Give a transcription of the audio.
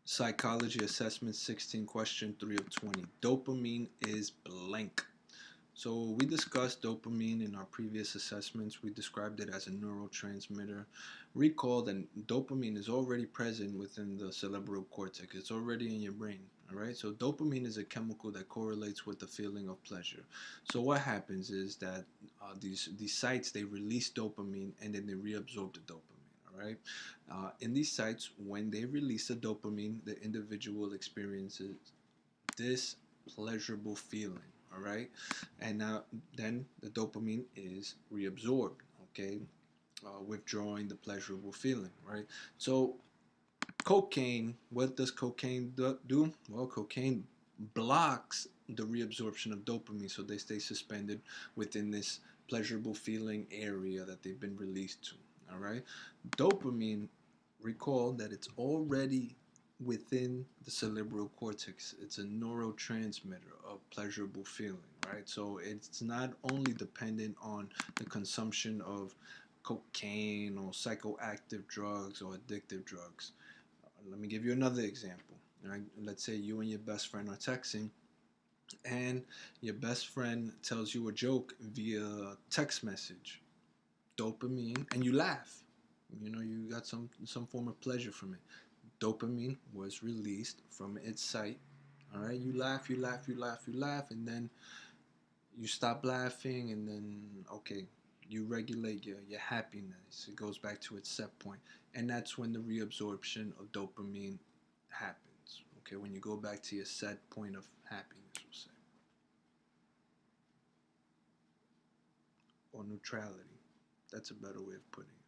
Psychology assessment 16, question 3 of 20. Dopamine is blank. So we discussed dopamine in our previous assessments. We described it as a neurotransmitter. Recall that dopamine is already present within the cerebral cortex. It's already in your brain. All right. So dopamine is a chemical that correlates with the feeling of pleasure. So what happens is that these sites, they release dopamine and then they reabsorb the dopamine. All right. In these sites, when they release the dopamine, the individual experiences this pleasurable feeling. All right, and now then the dopamine is reabsorbed. Okay, withdrawing the pleasurable feeling. Right. So cocaine. What does cocaine do? Well, cocaine blocks the reabsorption of dopamine, so they stay suspended within this pleasurable feeling area that they've been released to. All right, dopamine. Recall that it's already within the cerebral cortex. It's a neurotransmitter of pleasurable feeling, right? So it's not only dependent on the consumption of cocaine or psychoactive drugs or addictive drugs. Let me give you another example. Right? Let's say you and your best friend are texting, and your best friend tells you a joke via text message, dopamine, and you laugh. You know, you got some form of pleasure from it. Dopamine was released from its site. All right, you laugh, you laugh, you laugh, you laugh, and then you stop laughing, and then okay, you regulate your happiness. It goes back to its set point, and that's when the reabsorption of dopamine happens. Okay, when you go back to your set point of happiness, we'll say, or neutrality. That's a better way of putting it.